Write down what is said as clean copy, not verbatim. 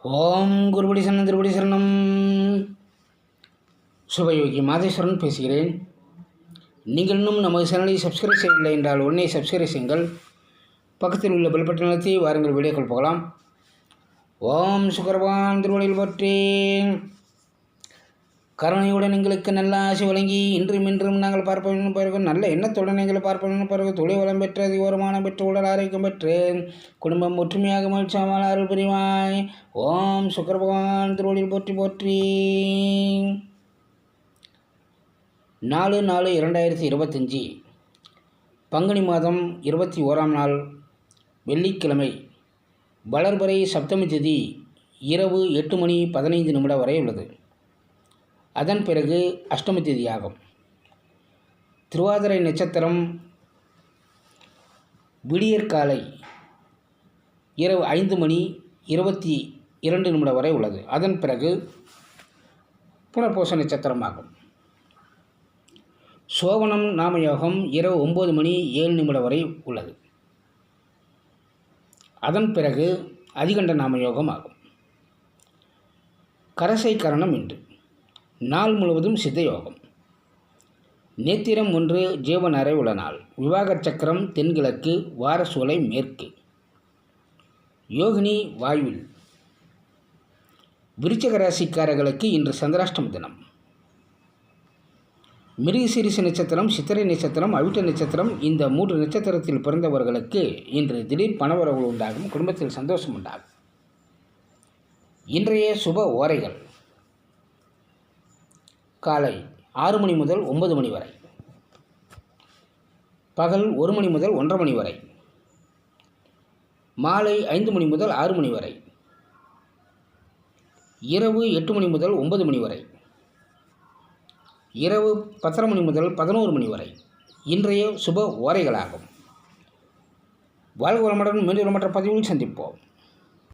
ஓம் குருபடி சரணம் திருபடி சரணம். சுபயோகி மாதேஸ்வரன் பேசுகிறேன். நீங்கள் இன்னும் நமது சேனலை சப்ஸ்கிரைப் செய்யவில்லை என்றால் உடனே சப்ஸ்கிரைப் செய்யுங்கள். பக்கத்தில் உள்ள பெல் பட்டன் அழுத்தி வாருங்கள் வீடியோக்கள் போகலாம். ஓம் சுக்கரவான் திருவடியில் போற்றேன். கருணையுடன் எங்களுக்கு நல்ல ஆசை வழங்கி இன்றும் நாங்கள் பார்ப்போம் பிறகு நல்ல எண்ணத்துடன் எங்களை பார்ப்போம் பிறகு தொழில் வளம் பெற்று அதிகோரமானம் பெற்று உடல் ஆரோக்கியம் பெற்று குடும்பம் ஒற்றுமையாக மகிழ்ச்சியாமல் அருள் புரிவாய். ஓம் சுக்கர பகவான் திருவடியில் போற்றி போற்றி. 4/4/2025 பங்குனி மாதம் 21ஆம் நாள் வெள்ளிக்கிழமை, வளர்பிறை சப்தமி திதி இரவு 8:15 வரை உள்ளது. அதன் பிறகு அஷ்டமி திதியாகும். திருவாதிரை நட்சத்திரம் விடியற்காலை இரவு 5:22 வரை உள்ளது. அதன் பிறகு புனர்பூச நட்சத்திரமாகும். சோவனம் நாமயோகம் இரவு 9:07 வரை உள்ளது. அதன் பிறகு அதிகண்ட நாமயோகம் ஆகும். கரசை கரணம் இன்று. நாள் முழுவதும் சித்தயோகம். நேத்திரம் 1 ஜீவனரை உள்ள நாள். விவாக சக்கரம் தென்கிழக்கு, வாரசூலை மேற்கு. யோகினி வாயுவில். விருச்சிக ராசிக்காரர்களுக்கு இன்று சந்திராஷ்டம தினம். மிருகசீரிஷ நட்சத்திரம், சித்திரை நட்சத்திரம், அவிட்ட நட்சத்திரம், இந்த 3 நட்சத்திரத்தில் பிறந்தவர்களுக்கு இன்று திடீர் பணவரவு உண்டாகும். குடும்பத்தில் சந்தோஷம் உண்டாகும். இன்றைய சுப ஓரைகள் காலை 6 மணி முதல் 9 மணி வரை, பகல் 1 மணி முதல் 1:30 மணி வரை, மாலை 5 மணி முதல் 6 மணி வரை, இரவு 8 மணி முதல் 9 மணி வரை, இரவு 10:30 மணி முதல் 11 மணி வரை இன்றைய சுப ஓரைகளாகும். வாழ்க வளமுடன். மீண்டும் மற்ற பதிவில் சந்திப்போம்.